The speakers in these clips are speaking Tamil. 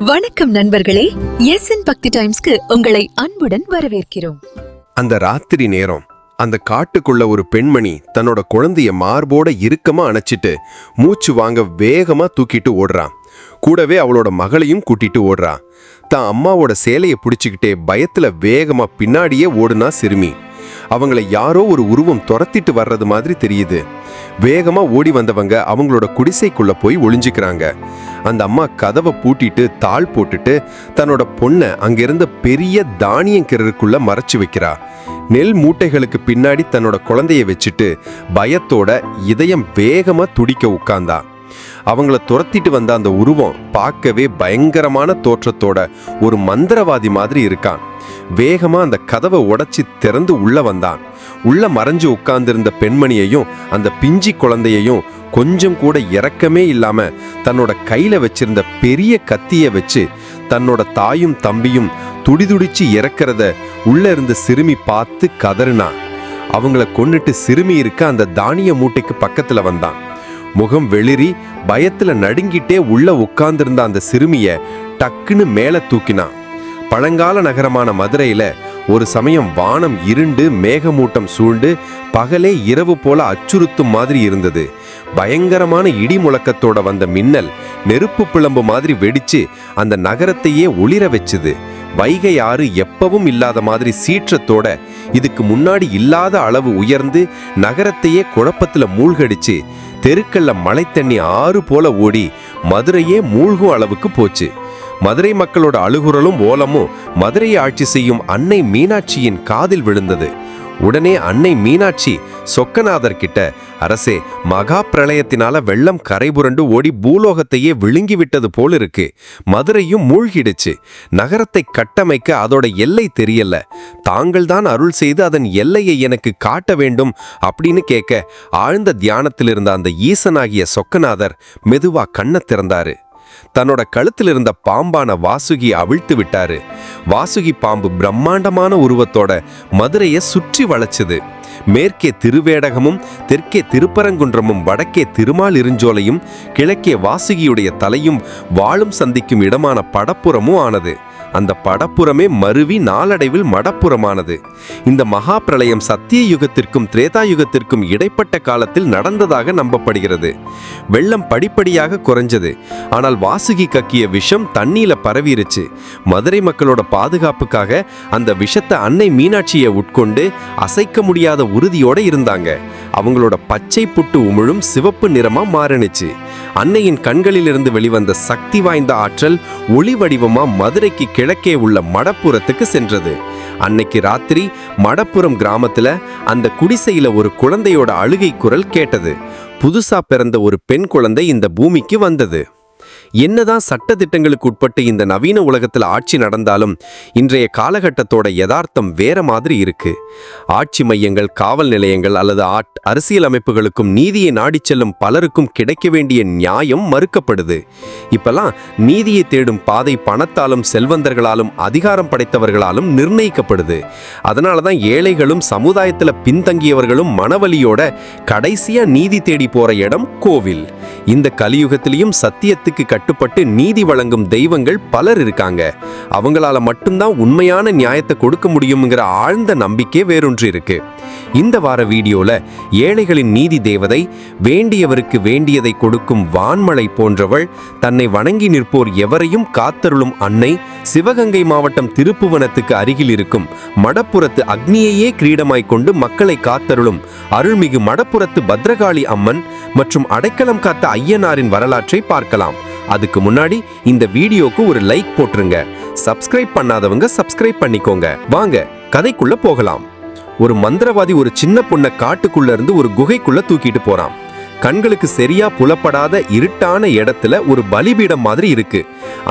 வணக்கம் நண்பர்களே, எஸ்என் பக்தி டைம்ஸ்க்கு உங்களை அன்புடன் வரவேற்கிறோம். அந்த ராத்திரி நேரம் அந்த காட்டுக்குள்ள ஒரு பெண்மணி தன்னோட குழந்தைய மார்போட இறுக்கமா அணைச்சிட்டு மூச்சு வாங்க வேகமா தூக்கிட்டு ஓடுறான். கூடவே அவளோட மகளையும் கூட்டிட்டு ஓடுறான். தான் அம்மாவோட சேலையை பிடிச்சுக்கிட்டே பயத்துல வேகமா பின்னாடியே ஓடுனா சிறுமி. அவங்கள யாரோ ஒரு உருவம் துரத்திட்டு வர்றது மாதிரி தெரியுது. வேகமா ஓடி வந்தவங்க அவங்களோட குடிசைக்குள்ள போய் ஒளிஞ்சுக்கிறாங்க. அந்த அம்மா கதவை பூட்டிட்டு தாள் போட்டுட்டு தன்னோட பொண்ணை அங்கிருந்த பெரிய தானியங்கிணறுக்குள்ள மறைச்சு வைக்கிறா. நெல் மூட்டைகளுக்கு பின்னாடி தன்னோட குழந்தைய வச்சுட்டு பயத்தோட இதயம் வேகமா துடிக்க உட்கார்ந்தா. அவங்கள துரத்திட்டு வந்த அந்த உருவம் பார்க்கவே பயங்கரமான தோற்றத்தோட ஒரு மந்திரவாதி மாதிரி இருக்கான். வேகமா அந்த கதவை உடைச்சி திறந்து உள்ள வந்தான். உள்ள மறைஞ்சு உட்கார்ந்திருந்த பெண்மணியையும் அந்த பிஞ்சி குழந்தையையும் கொஞ்சம் கூட இரக்கமே இல்லாம தன்னோட கையில வச்சிருந்த பெரிய கத்திய வச்சு தன்னோட தாயும் தம்பியும் துடிதுடிச்சு இறக்கிறத உள்ள இருந்த சிறுமி பார்த்து கதறினா. அவங்கள கொன்னுட்டு சிறுமி இருக்க அந்த தானிய மூட்டைக்கு பக்கத்துல வந்தான். முகம் வெளிரி பயத்துல நடுங்கிட்டே உள்ள உட்கார்ந்திருந்த அந்த சிறுமிய டக்குன்னு மேல தூக்கினான். பழங்கால நகரமான மதுரையில ஒரு சமயம் வானம் இருண்டு மேகமூட்டம் சூழ்ந்து பகலே இரவு போல அச்சுறுத்தும் மாதிரி இருந்தது. பயங்கரமான இடி முழக்கத்தோட வந்த மின்னல் நெருப்பு பிளம்பு மாதிரி வெடிச்சு அந்த நகரத்தையே ஒளிர வச்சுது. வைகை ஆறு எப்பவும் இல்லாத மாதிரி சீற்றத்தோட இதுக்கு முன்னாடி இல்லாத அளவு உயர்ந்து நகரத்தையே குழப்பத்துல மூழ்கடிச்சு தெருக்கல்ல மழை தண்ணி ஆறு போல ஓடி மதுரையே மூழ்கும் அளவுக்கு போச்சு. மதுரை மக்களோட அழுகுரலும் ஓலமும் மதுரையை ஆட்சி செய்யும் அன்னை மீனாட்சியின் காதில் விழுந்தது. உடனே அன்னை மீனாட்சி சொக்கநாதர் கிட்ட, அரசே, மகா பிரளயத்தினால வெள்ளம் கரைபுரண்டு ஓடி பூலோகத்தையே விழுங்கி விட்டது போல் இருக்கு. மதுரையும் மூழ்கிடுச்சு. நகரத்தை கட்டமைக்க அதோட எல்லை தெரியல. தாங்கள் தான் அருள் செய்து அதன் எல்லையை எனக்கு காட்ட வேண்டும் அப்படின்னு கேட்க ஆழ்ந்த தியானத்தில் இருந்த அந்த ஈசனாகிய சொக்கநாதர் மெதுவா கண்ணை திறந்தாரு. தன்னோட கழுத்தில் இருந்த பாம்பான வாசுகி அவிழ்த்து விட்டாரு. வாசுகி பாம்பு பிரம்மாண்டமான உருவத்தோட மதுரையை சுற்றி வளைச்சது. மேற்கே திருவேடகமும் தெற்கே திருப்பரங்குன்றமும் வடக்கே திருமால் இருஞ்சோலையும் கிழக்கே வாசுகியுடைய தலையும் வாழும் சந்திக்கும் இடமான படப்புறமும் ஆனது. அந்த படப்புறமே மருவி நாளடைவில் மடப்புறமானது. இந்த மகா பிரளயம் சத்திய யுகத்திற்கும் திரேதா யுகத்திற்கும் இடைப்பட்ட காலத்தில் நடந்ததாக நம்பப்படுகிறது. வெள்ளம் படிப்படியாக குறைஞ்சது. ஆனால் வாசுகி கக்கிய விஷம் தண்ணீல பரவிருச்சு. மதுரை மக்களோட பாதுகாப்புக்காக அந்த விஷத்தை அன்னை மீனாட்சியை உட்கொண்டு அசைக்க முடியாத உறுதியோட இருந்தாங்க. அவங்களோட பச்சை புட்டு உமிழும் சிவப்பு நிறமா மாறினுச்சு. அன்னையின் கண்களிலிருந்து வெளிவந்த சக்தி வாய்ந்த ஆற்றல் ஒளி வடிவமா மதுரைக்கு கிழக்கே உள்ள மடப்புறத்துக்கு சென்றது. அன்னைக்கு ராத்திரி மடப்புறம் கிராமத்துல அந்த குடிசையில ஒரு குழந்தையோட அழுகை குரல் கேட்டது. புதுசா பிறந்த ஒரு பெண் குழந்தை இந்த பூமிக்கு வந்தது. என்னதான் சட்ட திட்டங்களுக்கு உட்பட்டு இந்த நவீன உலகத்தில் ஆட்சி நடந்தாலும் இன்றைய காலகட்டத்தோட யதார்த்தம் வேற மாதிரி இருக்கு. ஆட்சி மையங்கள், காவல் நிலையங்கள் அல்லது அரசியல் அமைப்புகளுக்கும் நீதியை நாடி செல்லும் பலருக்கும் கிடைக்க வேண்டிய நியாயம் மறுக்கப்படுது. இப்பெல்லாம் நீதியை தேடும் பாதை பணத்தாலும் செல்வந்தர்களாலும் அதிகாரம் படைத்தவர்களாலும் நிர்ணயிக்கப்படுது. அதனாலதான் ஏழைகளும் சமுதாயத்துல பின்தங்கியவர்களும் மனவலியோட கடைசியா நீதி தேடி போற இடம் கோவில். இந்த கலியுகத்திலையும் சத்தியத்துக்கு கட்டுப்பட்டு நீதி வழங்கும் தெய்வங்கள் பலர் இருக்காங்க. அவங்களால மட்டும்தான் உண்மையான நியாயத்தை கொடுக்க முடியுங்கிற ஆழ்ந்த நம்பிக்கை வேறொன்று இருக்கு. இந்த வார வீடியோல ஏழைகளின் நீதி தேவதை, வேண்டியவருக்கு வேண்டியதை கொடுக்கும் வான்மழை போன்றவள், தன்னை வணங்கி நிற்போர் எவரையும் காத்தருளும் அன்னை, சிவகங்கை மாவட்டம் திருப்புவனத்துக்கு அருகில் இருக்கும் மடப்புறத்து அக்னியையே கிரீடமாய் கொண்டு மக்களை காத்தருளும் அருள்மிகு மடப்புறத்து பத்ரகாளி அம்மன் மற்றும் அடைக்கலம் காத்த ஐயனாரின் வரலாற்றை பார்க்கலாம். அதுக்கு முன்னாடி இந்த வீடியோக்கு ஒரு லைக் போட்டுருங்க. சப்ஸ்கிரைப் பண்ணாதவங்க சப்ஸ்கிரைப் பண்ணிக்கோங்க. வாங்க கதைக்குள்ள போகலாம். ஒரு மந்திரவாதி ஒரு சின்ன பொண்ணை காட்டுக்குள்ள இருந்து ஒரு குகைக்குள்ள தூக்கிட்டு போறான். கண்களுக்கு சரியா புலப்படாத இருட்டான இடத்துல ஒரு பலிபீடம் மாதிரி இருக்கு.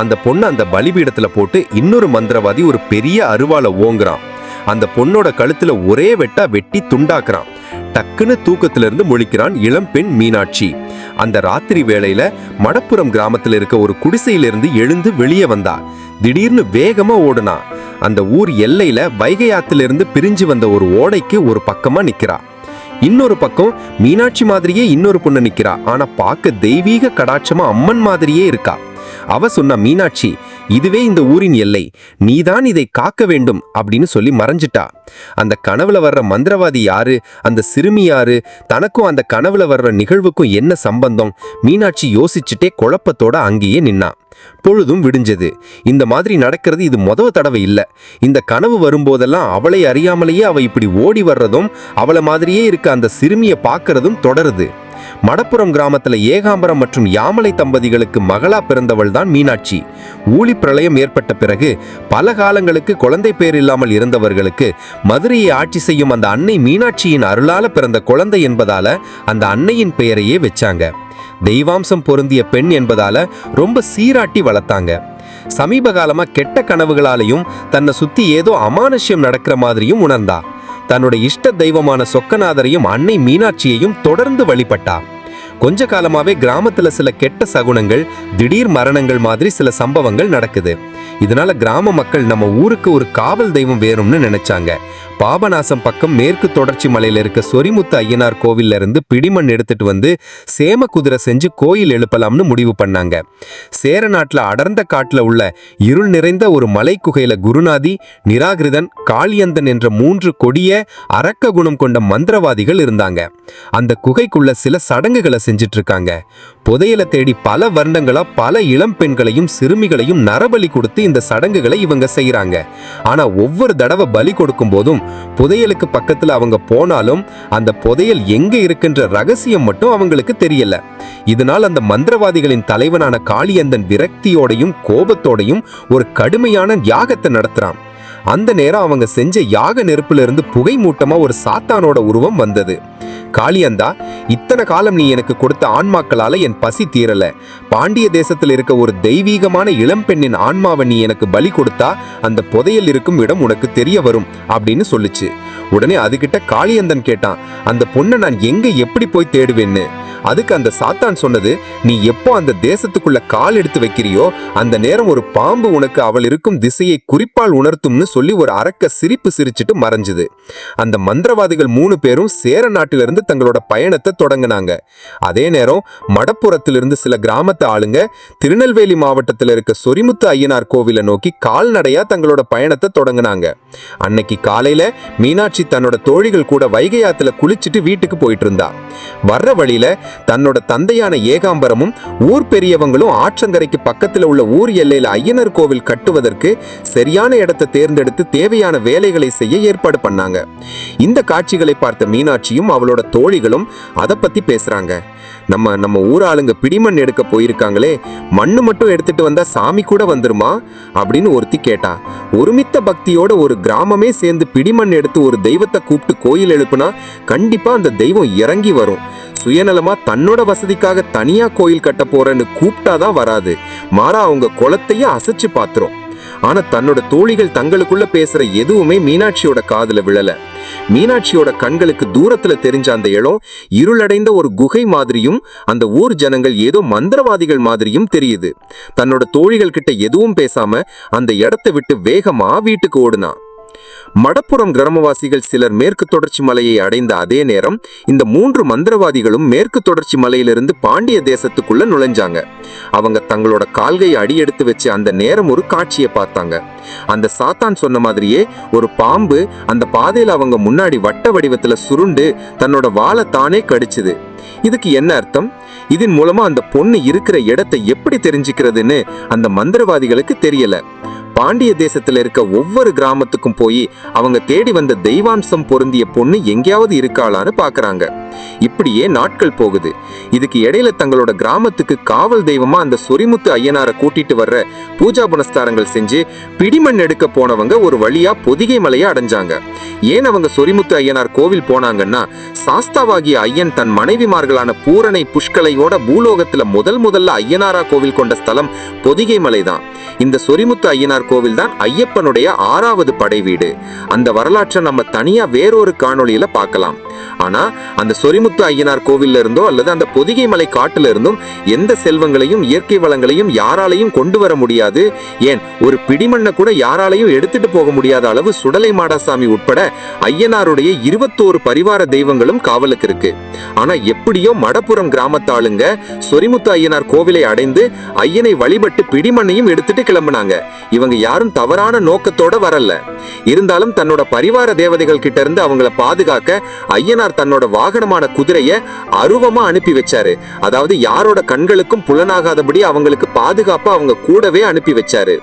அந்த பொண்ணை அந்த பலிபீடத்துல போட்டு இன்னொரு மந்திரவாதி ஒரு பெரிய அருவாளை ஓங்குறான். அந்த பொண்ணோட கழுத்துல ஒரே வெட்டா வெட்டி துண்டாக்குறான். டக்குன்னு தூக்கத்திலிருந்து முழிக்கிறான் இளம் பெண் மீனாட்சி. அந்த ராத்திரி வேளையில மடப்புறம் கிராமத்துல இருக்க ஒரு குடிசையிலிருந்து எழுந்து வெளியே வந்தா. திடீர்னு வேகமா ஓடுனா. அந்த ஊர் எல்லையில வைகை ஆத்திலிருந்து பிரிஞ்சு வந்த ஒரு ஓடைக்கு ஒரு பக்கமா நிக்கிறா. இன்னொரு பக்கம் மீனாட்சி மாதிரியே இன்னொரு பொண்ணு நிக்கிறா. ஆனா பார்க்க தெய்வீக கடாட்சமா அம்மன் மாதிரியே இருக்கா. அவ சொன்னா, மீனாட்சி, இதுவே இந்த ஊரின் எல்லை, நீதான் இதை காக்க வேண்டும் அப்படின்னு சொல்லி மறைஞ்சிட்டா. அந்த கனவுல வர்ற மந்திரவாதி யாரு, அந்த சிறுமி யாரு, தனக்கும் அந்த கனவுல வர்ற நிகழ்வுக்கும் என்ன சம்பந்தம்? மீனாட்சி யோசிச்சுட்டே குழப்பத்தோட அங்கேயே நின்னா. பொழுதும் விடிஞ்சது. இந்த மாதிரி நடக்கிறது இது முதல் தடவை இல்ல. இந்த கனவு வரும்போதெல்லாம் அவளை அறியாமலேயே அவ இப்படி ஓடி வர்றதும் அவளை மாதிரியே இருக்க அந்த சிறுமியை பார்க்கறதும் தொடருது. மடப்புறம் கிராமத்துல ஏகாம்பரம் மற்றும் யாமலை தம்பதிகளுக்கு மகளா பிறந்தவள் தான் மீனாட்சி. ஊழி பிரளயம் ஏற்பட்ட பிறகு பல காலங்களுக்கு குழந்தை பேர் இல்லாமல் இருந்தவர்களுக்கு மதுரையை ஆட்சி செய்யும் அந்த அன்னை மீனாட்சியின் அருளால பிறந்த குழந்தை என்பதால அந்த அன்னையின் பெயரையே வச்சாங்க. தெய்வாம்சம் பொருந்திய பெண் என்பதால ரொம்ப சீராட்டி வளர்த்தாங்க. சமீப காலமா கெட்ட கனவுகளாலையும் தன்னை சுத்தி ஏதோ அமானுஷ்யம் நடக்கிற மாதிரியும் உணர்ந்தா. தன்னோட இஷ்ட தெய்வமான சொக்கநாதரையும் அன்னை மீனாட்சியையும் தொடர்ந்து வழிபட்டா. கொஞ்ச காலமாவே கிராமத்துல சில கெட்ட சகுனங்கள், திடீர் மரணங்கள் மாதிரி சில சம்பவங்கள் நடக்குது. இதனால கிராம மக்கள் நம்ம ஊருக்கு ஒரு காவல் தெய்வம் வேணும்னு நினைச்சாங்க. பாபநாசம் பக்கம் மேற்கு தொடர்ச்சி மலையில இருக்க சொரிமுத்து ஐயனார் கோவில்ல இருந்து பிடிமண் எடுத்துட்டு வந்து சேம குதிரை செஞ்சு கோயில் எழுப்பலாம்னு முடிவு பண்ணாங்க. சேர நாட்டுல அடர்ந்த காட்டுல உள்ள இருள் நிறைந்த ஒரு மலை குகையில குருநாதி, நிராகிருதன், காளியந்தன் என்ற 3 கொடிய அரக்க குணம் கொண்ட மந்திரவாதிகள் இருந்தாங்க. அந்த குகைக்குள்ள சில சடங்குகளை செஞ்சிட்டு இருக்காங்க. புதையல தேடி பல வருடங்களா பல இளம் பெண்களையும் சிறுமிகளையும் நரபலி கொடுத்து இந்த சடங்குகளை இவங்க செய்யறாங்க. ஆனா ஒவ்வொரு தடவை பலி கொடுக்கும் போதும் புதையலுக்கு பக்கத்துல அவங்க போனாலும் அந்த புதையல் எங்க இருக்குன்ற ரகசியம் மட்டும் அவங்களுக்கு தெரியல. இதனால் அந்த மந்திரவாதிகளின் தலைவனான காளியந்தன் விரக்தியோடையும் கோபத்தோடையும் ஒரு கடுமையான யாகத்தை நடத்துறான். அந்த நேரம் அவங்க செஞ்ச யாக நெருப்புல இருந்து புகை மூட்டமா ஒரு சாத்தானோட உருவம் வந்தது. காளியந்தா, இத்தனை காலம் நீ எனக்கு கொடுத்த ஆன்மாக்களால என் பசி தீரல. பாண்டிய தேசத்தில் இருக்க ஒரு தெய்வீகமான இளம்பெண்ணின் ஆன்மாவை நீ எனக்கு பலி கொடுத்தா அந்த புதையல் இருக்கும் இடம் உனக்கு தெரிய வரும் அப்படின்னு சொல்லுச்சு. உடனே அதுகிட்ட காளியந்தன் கேட்டான், அந்த பொண்ணை நான் எங்க எப்படி போய் தேடுவேன்னு. அதுக்கு அந்த சாத்தான் சொன்னது, நீ எப்போ அந்த தேசத்துக்குள்ள கால் எடுத்து வைக்கிறியோ அந்த நேரம் ஒரு பாம்பு உனக்கு அவள் இருக்கும் திசையை குறிப்பால் உணர்த்தும்னு சொல்லி ஒரு அரக்க சிரிப்பு சிரிச்சுட்டு மறைஞ்சுது. அந்த மந்திரவாதிகள் 3 பேரும் சேர நாட்டிலிருந்து தங்களோட பயணத்தை தொடங்கினாங்க. அதே நேரம் மடப்புறத்திலிருந்து சில கிராமத்து ஆளுங்க திருநெல்வேலி மாவட்டத்தில் இருக்க சொரிமுத்து ஐயனார் கோவிலை நோக்கி கால்நடையா தங்களோட பயணத்தை தொடங்கினாங்க. அன்னைக்கு காலையில மீனாட்சி தன்னோட தோழிகள் கூட வைகை ஆத்துல குளிச்சுட்டு வீட்டுக்கு போயிட்டு இருந்தா. வர்ற வழியில தன்னோட தந்தையான ஏகாம்பரமும் ஊர் பெரியவங்களும் ஆற்றங்கரைக்கு பக்கத்துல உள்ள ஊர் எல்லையில ஐயனார் கோவில் கட்டுவதற்கு சரியான இடத்தை தேர்ந்தெடுத்து தேவையான வேலைகளை செய்ய ஏற்பாடு பண்ணாங்க. இந்த காட்சிகளை பார்த்த மீனாட்சியும் அவளோட தோழிகளும் அதை பத்தி பேசுறாங்க. நம்ம ஊர் ஆளுங்க பிடிமண் எடுக்க போயிருக்காங்களே, மண்ணு மட்டும் எடுத்துட்டு வந்தா சாமி கூட வந்துருமா அப்படின்னு ஒருத்தி கேட்டா. ஒருமித்த பக்தியோட ஒரு கிராமமே சேர்ந்து பிடிமண் எடுத்து ஒரு தெய்வத்தை கூப்பிட்டு கோயில் எழுப்புனா கண்டிப்பா அந்த தெய்வம் இறங்கி வரும். சுயநலமா தன்னோட வசதிக்காக தனியா கோயில் கட்ட போறேன்னு கூப்பிட்டாதான் வராது, மாறா அவங்க குலத்தையே அசைச்சு பாத்துரும். ஆனா தன்னோட தோழிகள் தங்களுக்குள்ள பேசுற எதுவுமே மீனாட்சியோட காதுல விழல. மீனாட்சியோட கண்களுக்கு தூரத்துல தெரிஞ்ச அந்த இடம் இருளடைந்த ஒரு குகை மாதிரியும் அந்த ஊர் ஜனங்கள் ஏதோ மந்திரவாதிகள் மாதிரியும் தெரியுது. தன்னோட தோழிகள் கிட்ட எதுவும் பேசாம அந்த இடத்தை விட்டு வேகமா வீட்டுக்கு ஓடுனா. மடப்புறம் கிராமவாசிகள் சிலர் மேற்கு தொடர்ச்சி மலையை அடைந்த அதே நேரம் இந்த 3 மந்திரவாதிகளும் மேற்கு தொடர்ச்சி மலையிலிருந்து பாண்டிய தேசத்துக்குள்ள நுழைஞ்சாங்க. அவங்க தங்களோட கால்கை அடியெடுத்து வச்சு அந்த நேரம் ஒரு காட்சியை பார்த்தாங்க. அந்த சாத்தான் சொன்ன மாதிரியே ஒரு பாம்பு அந்த பாதையில அவங்க முன்னாடி வட்ட வடிவத்துல சுருண்டு தன்னோட வாலை தானே கடிச்சுது. இதுக்கு என்ன அர்த்தம்? இதன் மூலமா அந்த பொண்ணு இருக்கிற இடத்தை எப்படி தெரிஞ்சுக்கிறதுன்னு அந்த மந்திரவாதிகளுக்கு தெரியல. பாண்டிய தேசத்துல இருக்க ஒவ்வொரு கிராமத்துக்கும் போய் அவங்க தேடி வந்த தெய்வாம்சம் பொருந்திய பொண்ணு எங்கேயாவது இருக்காளான்னு பாக்குறாங்க. இப்படியே நாட்கள் போகுது. இதுக்கு இடையில தங்களோட கிராமத்துக்கு காவல் தெய்வமா அந்த சொரிமுத்து ஐயனாரை கூட்டிட்டு வர்ற பூஜா புனஸ்காரங்கள் செஞ்சு பிடிமண் எடுக்க போனவங்க ஒரு வழியா பொதிகை மலையை அடைஞ்சாங்க. ஏன் அவங்க சொரிமுத்து ஐயனார் கோவில் போனாங்கன்னா, சாஸ்தாவாகிய ஐயன் தன் மனைவிமார்களான பூரணை புஷ்கலையோட பூலோகத்துல முதல்ல ஐயனாரா கோவில் கொண்ட ஸ்தலம் பொதிகை மலைதான். இந்த சொரிமுத்து ஐயனார் ஐயனார் கோவில் தான் ஐயப்பனுடைய 6வது படை வீடு. அந்த வரலாற்றை நம்ம தனியா வேறொரு காணொளியில பார்க்கலாம். ஆனா அந்த சொரிமுத்து ஐயனார் கோவில்ல இருந்தோ அல்லது அந்த பொதிகை மலை காட்டுல இருந்தும் எந்த செல்வங்களையும் இயற்கை வளங்களையும் யாராலையும் கொண்டு வர முடியாது. ஏன் ஒரு பிடிமண்ணை கூட யாராலையும் எடுத்துட்டு போக முடியாத அளவு சுடலை மாடசாமி உட்பட ஐயனாருடைய 21 பரிவார தெய்வங்களும் காவலுக்கு இருக்கு. ஆனா எப்படியோ மடப்புறம் கிராமத்தாளுங்க சொரிமுத்து ஐயனார் கோவிலை அடைந்து ஐயனை வழிபட்டு பிடிமண்ணையும் எடுத்துட்டு கிளம்புனாங்க. இவங்க யாரும் தவறான நோக்கத்தோட வரல. இருந்தாலும் தன்னோட பரிவார தேவதைகள் கிட்ட இருந்து அவங்கள பாதுகாக்க ஐயனார் தன்னோட வாகனமான குதிரைய அருவமா அனுப்பி வச்சாரு. அதாவது யாரோட கண்களுக்கும் புலனாகாதபடி அவங்களுக்கு பாதுகாப்பா அவங்க கூடவே அனுப்பி வச்சாரு.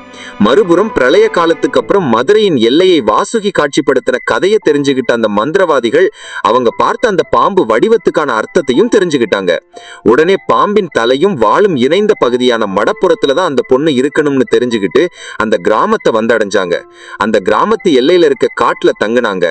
மறுபுறம் பிரளய காலத்துக்கு அப்புறம் மதுரையின் எல்லையை வாசுகி காட்சிப்படுத்தின கதையை தெரிஞ்சுக்கிட்ட அந்த மந்திரவாதிகள் அவங்க பார்த்த அந்த பாம்பு வடிவத்துக்கான அர்த்தத்தையும் தெரிஞ்சுக்கிட்டாங்க. உடனே பாம்பின் தலையும் வாளும் இணைந்த பகுதியான மடப்புறத்துலதான் அந்த பொண்ணு இருக்கணும்னு தெரிஞ்சுக்கிட்டு அந்த கிராமத்தை வந்தடைஞ்சாங்க. அந்த கிராமத்து எல்லையில இருக்க காட்டுல தங்குனாங்க.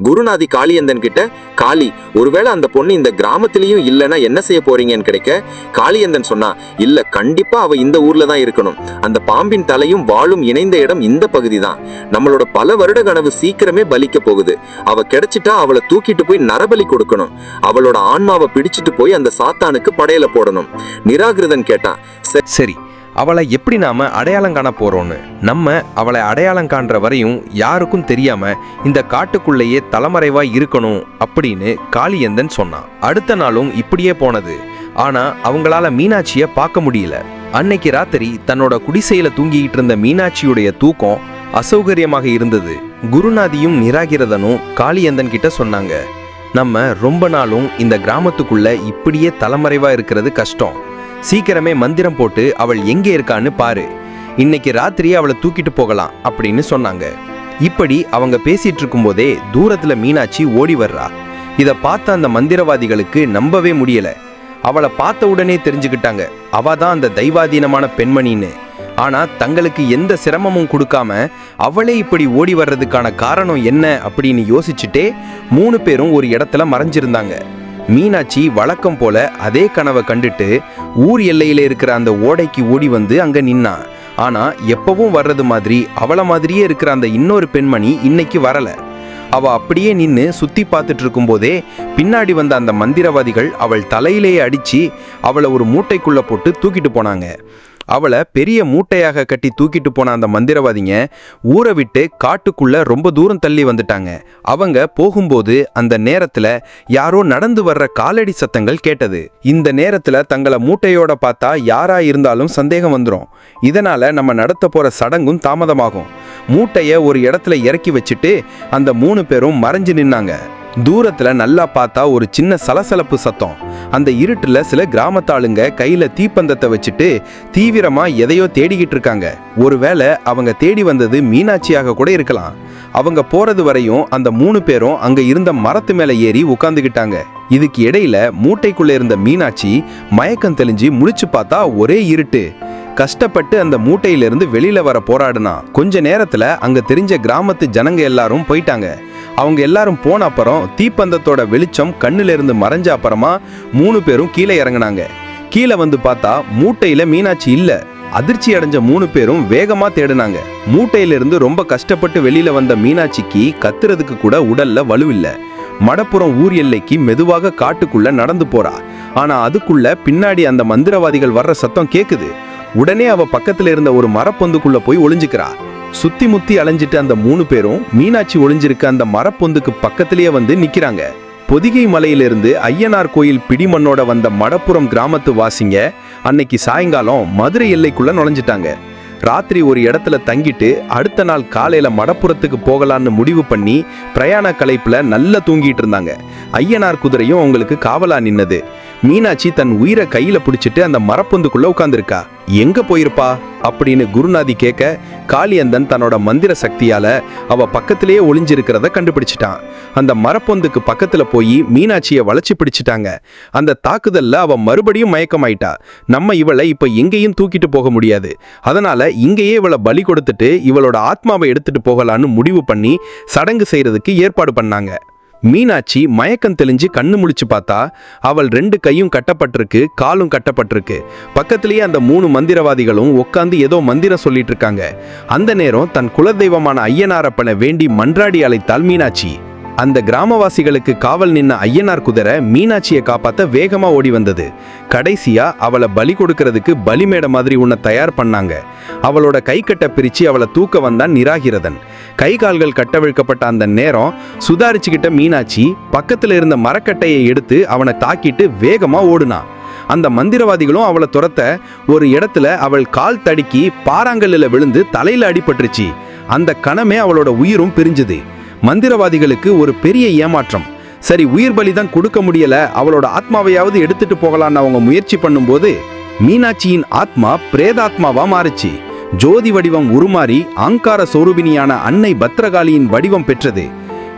குருநாதி காளியந்தன் கிட்ட, காளி, ஒருவேளை அந்த பொண்ணு இந்த கிராமத்திலயும் இல்லைன்னா என்ன செய்ய போறீங்கன்னு கிடைக்க, காளியந்தன் சொன்னா, இல்ல கண்டிப்பா அவ இந்த ஊர்ல தான் இருக்கணும். அந்த பாம்பின் தலையும் வாளும் இணைந்த இடம் இந்த பகுதி தான். நம்மளோட பல வருட கனவு சீக்கிரமே பலிக்க போகுது. அவ கிடைச்சிட்டா அவளை தூக்கிட்டு போய் நரபலி கொடுக்கணும். அவளோட ஆன்மாவை பிடிச்சிட்டு போய் அந்த சாத்தானுக்கு படையில போடணும். நிராகிருதன் கேட்டான், சரி, அவளை எப்படி நாம அடையாளம் காண போறோம்னு? நம்ம அவளை அடையாளம் காண்ற வரையும் யாருக்கும் தெரியாம இந்த காட்டுக்குள்ளேயே தலைமறைவா இருக்கணும் அப்படின்னு காளியந்தன் சொன்னான். அடுத்த நாளும் இப்படியே போனது. ஆனா அவங்களால மீனாட்சிய பார்க்க முடியல. அன்னைக்கு ராத்திரி தன்னோட குடிசையில தூங்கிட்டு இருந்த மீனாட்சியுடைய தூக்கம் அசௌகரியமாக இருந்தது. குருநாதியும் நிராகிரதனும் காளியந்தன் கிட்ட சொன்னாங்க, நம்ம ரொம்ப நாளும் இந்த கிராமத்துக்குள்ள இப்படியே தலைமறைவா இருக்கிறது கஷ்டம். சீக்கிரமே மந்திரம் போட்டு அவள் எங்கே இருக்கான்னு பாரு. இன்னைக்கு ராத்திரி அவளை தூக்கிட்டு போகலாம் அப்படின்னு சொன்னாங்க. இப்படி அவங்க பேசிட்டு இருக்கும் போதே தூரத்துல மீனாட்சி ஓடி வர்றா. இத பார்த்த அந்த மந்திரவாதிகளுக்கு நம்பவே முடியல. அவளை பார்த்த உடனே தெரிஞ்சுக்கிட்டாங்க அவ தான் அந்த தெய்வாதீனமான பெண்மணின்னு. ஆனா தங்களுக்கு எந்த சிரமமும் கொடுக்காம அவளே இப்படி ஓடி வர்றதுக்கான காரணம் என்ன அப்படின்னு யோசிச்சுட்டே 3 பேரும் ஒரு இடத்துல மறைஞ்சிருந்தாங்க. மீனாட்சி வழக்கம் போல அதே கனவை கண்டுட்டு ஊர் எல்லையில இருக்கிற அந்த ஓடைக்கு ஓடி வந்து அங்க நின்னா. ஆனா எப்பவும் வர்றது மாதிரி அவள மாதிரியே இருக்கிற அந்த இன்னொரு பெண்மணி இன்னைக்கு வரல. அவ அப்படியே நின்னு சுத்தி பார்த்துட்டு இருக்கும் போதே பின்னாடி வந்த அந்த மந்திரவாதிகள் அவள் தலையிலேயே அடிச்சு அவளை ஒரு மூட்டைக்குள்ள போட்டு தூக்கிட்டு போனாங்க. அவளை பெரிய மூட்டையாக கட்டி தூக்கிட்டு போன அந்த மந்திரவாதிங்க ஊரை விட்டு காட்டுக்குள்ள ரொம்ப தூரம் தள்ளி வந்துட்டாங்க. அவங்க போகும்போது அந்த நேரத்துல யாரோ நடந்து வர்ற காலடி சத்தங்கள் கேட்டது. இந்த நேரத்துல தங்களை மூட்டையோட பார்த்தா யாரா இருந்தாலும் சந்தேகம் வந்துடும். இதனால நம்ம நடத்த போற சடங்கும் தாமதமாகும். மூட்டைய ஒரு இடத்துல இறக்கி வச்சுட்டு அந்த 3 பேரும் மறைஞ்சு நின்னாங்க. தூரத்துல நல்லா பார்த்தா ஒரு சின்ன சலசலப்பு சத்தம். அந்த இருட்டுல சில கிராமத்தாளுங்க கையில தீப்பந்தத்தை வச்சுட்டு தீவிரமா எதையோ தேடிக்கிட்டு இருக்காங்க. ஒருவேளை அவங்க தேடி வந்தது மீனாட்சியாக கூட இருக்கலாம். அவங்க போறது வரையும் அந்த 3 பேரும் அங்க இருந்த மரத்து மேல ஏறி உட்கார்ந்துகிட்டாங்க. இதுக்கு இடையில மூட்டைக்குள்ள இருந்த மீனாட்சி மயக்கம் தெளிஞ்சு முழிச்சு பார்த்தா ஒரே இருட்டு. கஷ்டப்பட்டு அந்த மூட்டையிலிருந்து வெளியில வர போராடுனா. கொஞ்ச நேரத்துல அங்க தெரிஞ்ச கிராமத்து ஜனங்க எல்லாரும் போயிட்டாங்க. அவங்க எல்லாரும் போன அப்புறம் தீப்பந்தத்தோட வெளிச்சம் கண்ணுல இருந்து மறைஞ்ச அப்புறமா 3 பேரும் கீழே இறங்கினாங்க. கீழே வந்து பார்த்தா மூட்டையில மீனாட்சி இல்ல. அதிர்ச்சி அடைஞ்ச 3 பேரும் வேகமா தேடினாங்க. மூட்டையிலிருந்து ரொம்ப கஷ்டப்பட்டு வெளியில வந்த மீனாட்சிக்கு கத்துறதுக்கு கூட உடல்ல வலுவில்லை. மடப்புறம் ஊர் எல்லைக்கு மெதுவாக காட்டுக்குள்ள நடந்து போறா. ஆனா அதுக்குள்ள பின்னாடி அந்த மந்திரவாதிகள் வர்ற சத்தம் கேக்குது. உடனே அவ பக்கத்துல இருந்த ஒரு மரப்பொந்துக்குள்ள போய் ஒளிஞ்சுக்கிறா. சுத்தி முத்தி அலைஞ்சிட்டு அந்த 3 பேரும் மீனாட்சி ஒளிஞ்சிருக்க அந்த மரப்பொந்துக்கு பக்கத்திலேயே வந்து நிக்கிறாங்க. பொதிகை மலையிலிருந்து ஐயனார் கோயில் பிடிமண்ணோட வந்த மடப்புறம் கிராமத்து வாசிங்க அன்னைக்கு சாயங்காலம் மதுரை எல்லைக்குள்ள நுழைஞ்சிட்டாங்க. ராத்திரி ஒரு இடத்துல தங்கிட்டு அடுத்த நாள் காலையில மடப்புறத்துக்கு போகலான்னு முடிவு பண்ணி பிரயாண களைப்புல நல்லா தூங்கிட்டு இருந்தாங்க. ஐயனார் குதிரையும் அவங்களுக்கு காவலா நின்னது. மீனாட்சி தன் உயிரை கையில பிடிச்சிட்டு அந்த மரப்பொந்துக்குள்ள உட்கார்ந்துருக்கா. எங்க போயிருப்பா அப்படின்னு குருநாதி கேட்க, காளியந்தன் தன்னோட மந்திர சக்தியால அவ பக்கத்திலேயே ஒளிஞ்சிருக்கிறத கண்டுபிடிச்சிட்டான். அந்த மரப்பொந்துக்கு பக்கத்துல போய் மீனாட்சியை வளைச்சு பிடிச்சிட்டாங்க. அந்த தாக்குதல்ல அவ மறுபடியும் மயக்கமாயிட்டா. நம்ம இவளை இப்ப எங்கேயும் தூக்கிட்டு போக முடியாது. அதனால இங்கேயே இவளை பலி கொடுத்துட்டு இவளோட ஆத்மாவை எடுத்துட்டு போகலான்னு முடிவு பண்ணி சடங்கு செய்யறதுக்கு ஏற்பாடு பண்ணாங்க. மீனாட்சி மயக்கம் தெளிஞ்சு கண்ணு முழிச்சு பார்த்தா அவள் 2 கையும் கட்டப்பட்டிருக்கு, காலும் கட்டப்பட்டிருக்கு. பக்கத்திலேயே அந்த 3 மந்திரவாதிகளும் உட்காந்து ஏதோ மந்திரம் சொல்லிட்டு இருக்காங்க. அந்த நேரம் தன் குலதெய்வமான ஐயனாரப்பனை வேண்டி மன்றாடி அழைத்தாள் மீனாட்சி. அந்த கிராமவாசிகளுக்கு காவல் நின்ன ஐயனார் குதிரை மீனாட்சியை காப்பாத்த வேகமா ஓடி வந்தது. கடைசியா அவளை பலி கொடுக்கறதுக்கு பலிமேட மாதிரி உன்னை தயார் பண்ணாங்க. அவளோட கை கட்ட பிரிச்சு அவளை தூக்க வந்தான் நிராகிரதன். கை கால்கள் கட்டவிழ்க்கப்பட்ட அந்த நேரம் சுதாரிச்சுக்கிட்ட மீனாட்சி பக்கத்துல இருந்த மரக்கட்டையை எடுத்து அவனை தாக்கிட்டு வேகமா ஓடுனா. அந்த மந்திரவாதிகளும் அவளை துரத்த ஒரு இடத்துல அவள் கால் தடுக்கி பாறாங்கல்லில் விழுந்து தலையில அடிபட்டுருச்சு. அந்த கணமே அவளோட உயிரும் பிரிஞ்சுது. மந்திரவாதிகளுக்கு ஒரு பெரிய ஏமாற்றம். சரி, உயிர் பலிதான் கொடுக்க முடியல, அவளோட ஆத்மாவையாவது எடுத்துட்டு போகலான்னு அவங்க முயற்சி பண்ணும்போது மீனாட்சியின் ஆத்மா பிரேதாத்மாவா மாறுச்சு. ஜோதி வடிவம் உருமாறி ஆங்கார சொரூபினியான அன்னை பத்ரகாளியின் வடிவம் பெற்றது.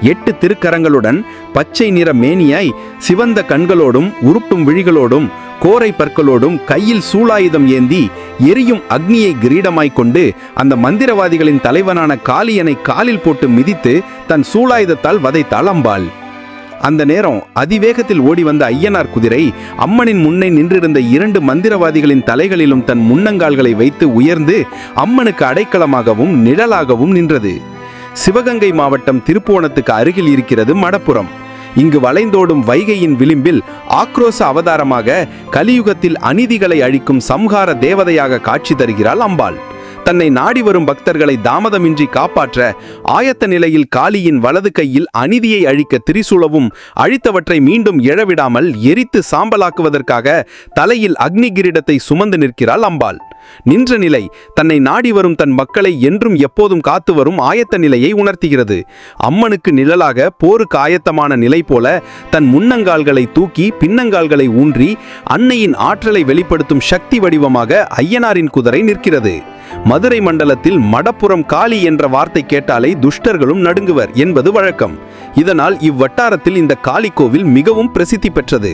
8 திருக்கரங்களுடன் பச்சை நிற மேனியாய் சிவந்த கண்களோடும் உருட்டும் விழிகளோடும் கோரை பற்களோடும் கையில் சூலாயுதம் ஏந்தி எரியும் அக்னியை கிரீடமாய்க் கொண்டு அந்த மந்திரவாதிகளின் தலைவனான காளியனை காலில் போட்டு மிதித்து தன் சூலாயுதத்தால் வதைத்தாள் அம்பாள். அந்த நேரம் அதிவேகத்தில் ஓடி வந்த ஐயனார் குதிரை அம்மனின் முன்னே நின்றிருந்த 2 மந்திரவாதிகளின் தலைகளிலும் தன் முன்னங்கால்களை வைத்து உயர்ந்து அம்மனுக்கு அடைக்கலமாகவும் நிழலாகவும் நின்றது. சிவகங்கை மாவட்டம் திருப்புவனத்துக்கு அருகில் இருக்கிறது மடப்புரம். இங்கு வளைந்தோடும் வைகையின் விளிம்பில் ஆக்ரோச அவதாரமாக கலியுகத்தில் அநீதிகளை அழிக்கும் சம்ஹார தேவதையாக காட்சி தருகிறாள் அம்பாள். தன்னை நாடி வரும் பக்தர்களை தாமதமின்றி காப்பாற்ற ஆயத்த நிலையில் காளியின் வலது கையில் அநீதியை அழிக்க திரிசூலவும் அழித்தவற்றை மீண்டும் எழவிடாமல் எரித்து சாம்பலாக்குவதற்காக தலையில் அக்னி கிரீடத்தை சுமந்து நிற்கிறாள் அம்பாள். நின்ற நிலை தன்னை நாடி வரும் தன் மக்களை என்றும் எப்போதும் காத்து வரும் ஆயத்த நிலையை உணர்த்துகிறது. அம்மனுக்கு நிழலாக போருக்கு ஆயத்தமான நிலை போல தன் முன்னங்கால்களை தூக்கி பின்னங்கால்களை ஊன்றி அன்னையின் ஆற்றலை வெளிப்படுத்தும் சக்தி வடிவமாக ஐயனாரின் குதிரை நிற்கிறது. மதுரை மண்டலத்தில் மடப்புறம் காளி என்ற வார்த்தை கேட்டாலே துஷ்டர்களும் நடுங்குவர் என்பது வழக்கம். இதனால் இவ்வட்டாரத்தில் இந்த காளி கோவில் மிகவும் பிரசித்தி பெற்றது.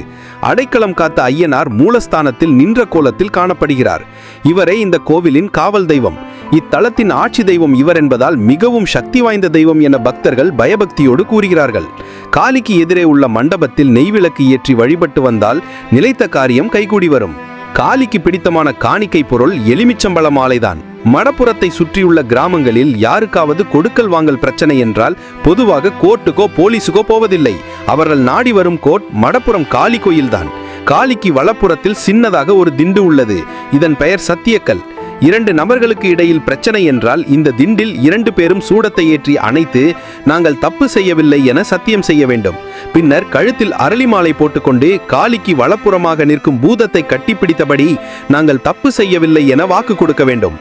அடைக்கலம் காத்த ஐயனார் மூலஸ்தானத்தில் நின்ற கோலத்தில் காணப்படுகிறார். இவரே இந்த கோவிலின் காவல் தெய்வம். இத்தலத்தின் ஆட்சி தெய்வம் இவர் என்பதால் மிகவும் சக்தி வாய்ந்த தெய்வம் என பக்தர்கள் பயபக்தியோடு கூறுகிறார்கள். காளிக்கு எதிரே உள்ள மண்டபத்தில் நெய்விளக்கு ஏற்றி வழிபட்டு வந்தால் நிலைத்த காரியம் கைகூடி வரும். காளிக்கு பிடித்தமான காணிக்கை பொருள் எலுமிச்சம்பழ மாலைதான். மடப்புறத்தை சுற்றியுள்ள கிராமங்களில் யாருக்காவது கொடுக்கல் வாங்கல் பிரச்சனை என்றால் பொதுவாக கோர்ட்டுக்கோ போலீஸுக்கோ போவதில்லை. அவர்கள் நாடி வரும் கோர்ட் மடப்புறம் காளி கோயில்தான். காளிக்கு வலப்புறத்தில் சின்னதாக ஒரு திண்டு உள்ளது. இதன் பெயர் சத்தியக்கல். 2 நபர்களுக்கு இடையில் பிரச்சனை என்றால் இந்த திண்டில் 2 பேரும் சூடத்தை ஏற்றி அணைத்து நாங்கள் தப்பு செய்யவில்லை என சத்தியம் செய்ய வேண்டும். பின்னர் கழுத்தில் அரளி மாலை போட்டுக்கொண்டு காளிக்கு வலப்புறமாக நிற்கும் பூதத்தை கட்டிப்பிடித்தபடி நாங்கள் தப்பு செய்யவில்லை என வாக்கு கொடுக்க வேண்டும்.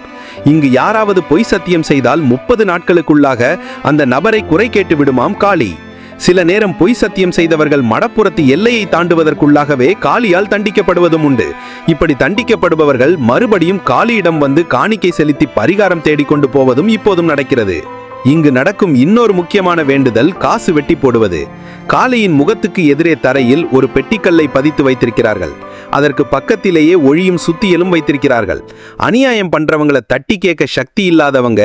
இங்கு யாராவது பொய் சத்தியம் செய்தால் 30 நாட்களுக்குள்ளாக அந்த நபரை குறை கேட்டு விடுமாம் காளி. சில நேரம் பொய் சத்தியம் செய்தவர்கள் மடப்புறத்து எல்லையை தாண்டுவதற்குள்ளாகவே காளியால் தண்டிக்கப்படுவதும் உண்டு. இப்படி தண்டிக்கப்படுபவர்கள் மறுபடியும் காளியிடம் வந்து காணிக்கை செலுத்தி பரிகாரம் தேடிக்கொண்டு போவதும் இப்போதும் நடக்கிறது. இங்கு நடக்கும் இன்னொரு முக்கியமான வேண்டுதல் காசு வெட்டி போடுவது. காளியின் முகத்துக்கு எதிரே தரையில் ஒரு பெட்டிக்கல்லை பதித்து வைத்திருக்கிறார்கள். அதற்கு பக்கத்திலேயே ஒழியும் சுத்தியலும் வைத்திருக்கிறார்கள். அநியாயம் பண்றவங்களை தட்டி கேட்க சக்தி இல்லாதவங்க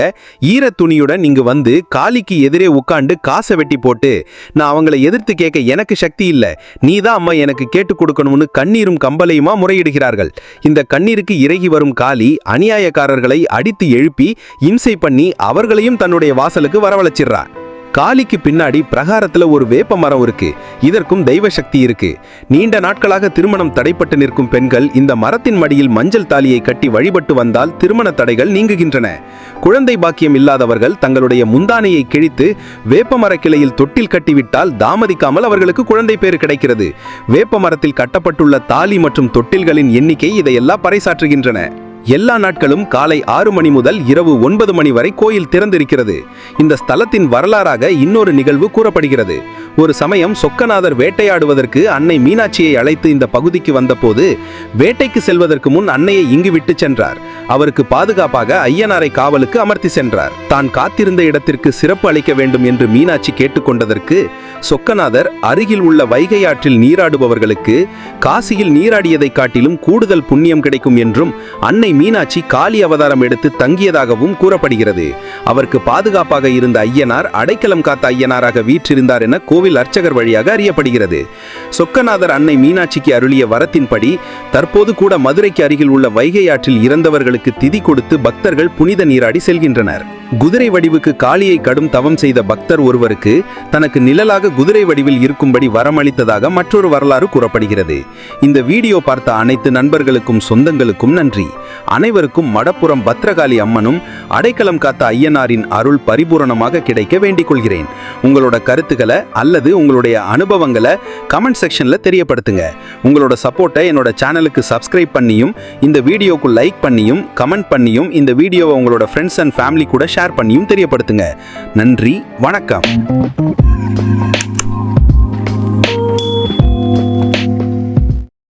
ஈர துணியுடன் இங்கு வந்து காளிக்கு எதிரே உட்கார்ந்து காசை வெட்டி போட்டு நான் அவங்களை எதிர்த்து கேட்க எனக்கு சக்தி இல்லை, நீதான் அம்மா எனக்கு கேட்டு கொடுக்கணும்னு கண்ணீரும் கம்பலையுமா முறையிடுகிறார்கள். இந்த கண்ணீருக்கு இறங்கி வரும் காளி அநியாயக்காரர்களை அடித்து எழுப்பி இம்சை பண்ணி அவர்களையும் தன்னுடைய வாசலுக்கு வரவழைச்சிடுறா. காளிக்கு பின்னாடி பிரகாரத்துல ஒரு வேப்ப மரம் இருக்கு. இதற்கும் தெய்வ சக்தி இருக்கு. நீண்ட நாட்களாக திருமணம் தடைப்பட்டு நிற்கும் பெண்கள் இந்த மரத்தின் மடியில் மஞ்சள் தாலியை கட்டி வழிபட்டு வந்தால் திருமண தடைகள் நீங்குகின்றன. குழந்தை பாக்கியம் இல்லாதவர்கள் தங்களுடைய முந்தானையை கிழித்து வேப்ப மர கிளையில் தொட்டில் கட்டிவிட்டால் தாமதிக்காமல் அவர்களுக்கு குழந்தை பேறு கிடைக்கிறது. வேப்ப மரத்தில் கட்டப்பட்டுள்ள தாலி மற்றும் தொட்டில்களின் எண்ணிக்கை இதையெல்லாம் பறைசாற்றுகின்றன. எல்லா நாட்களும் காலை 6 மணி முதல் இரவு 9 மணி வரை கோயில் திறந்திருக்கிறது. இந்த ஸ்தலத்தின் வரலாறாக இன்னொரு நிகழ்வு கூறப்படுகிறது. ஒரு சமயம் சொக்கநாதர் வேட்டையாடுவதற்கு அன்னை மீனாட்சியை அழைத்து இந்த பகுதிக்கு வந்தபோது வேட்டைக்கு செல்வதற்கு முன் அன்னையை இங்கு விட்டு சென்றார். அவருக்கு பாதுகாப்பாக ஐயனாரை காவலுக்கு அமர்த்தி சென்றார். தான் காத்திருந்த இடத்திற்கு சிறப்பு அளிக்க வேண்டும் என்று மீனாட்சி கேட்டுக்கொண்டதற்கு சொக்கநாதர் அருகில் உள்ள வைகை ஆற்றில் நீராடுபவர்களுக்கு காசியில் நீராடியதை காட்டிலும் கூடுதல் புண்ணியம் கிடைக்கும் என்றும் அன்னை மீனாட்சி காளி அவதாரம் எடுத்து தங்கியதாகவும் கூறப்படுகிறது. அவருக்கு பாதுகாப்பாக இருந்த ஐயனார் அடைக்கலம் காத்த ஐயனாராக வீற்றிருந்தார் என கோவில் அர்ச்சகர் வழியாக அறியப்படுகிறது. சொக்கநாதர் அன்னை மீனாட்சிக்கு அருளிய வரத்தின்படி தற்போது கூட மதுரைக்கு அருகில் உள்ள வைகை ஆற்றில் இறந்தவர்களுக்கு திதி கொடுத்து பக்தர்கள் புனித நீராடி செல்கின்றனர். குதிரை வடிவுக்கு காளியை கடும் தவம் செய்த பக்தர் ஒருவருக்கு தனக்கு நிழலாக குதிரை வடிவில் இருக்கும்படி வரமளித்ததாக மற்றொரு வரலாறு கூறப்படுகிறது. இந்த வீடியோ பார்த்த அனைத்து நண்பர்களுக்கும் சொந்தங்களுக்கும் நன்றி. அனைவருக்கும் மடப்புறம் பத்ரகாளி அம்மனும் அடைக்கலம் காத்த ஐயனாரின் அருள் பரிபூரணமாக கிடைக்க வேண்டிக் கொள்கிறேன். உங்களோட கருத்துக்களை அல்லது உங்களுடைய அனுபவங்களை கமெண்ட் செக்ஷன்ல தெரியப்படுத்துங்க. உங்களோட சப்போர்ட்டை என்னோட சேனலுக்கு சப்ஸ்கிரைப் பண்ணியும் இந்த வீடியோக்கு லைக் பண்ணியும் கமெண்ட் பண்ணியும் இந்த வீடியோவை உங்களோட ஃப்ரெண்ட்ஸ் அண்ட் ஃபேமிலி கூட ஷேர் பண்ணியும் தெரியப்படுத்துங்க. நன்றி, வணக்கம்.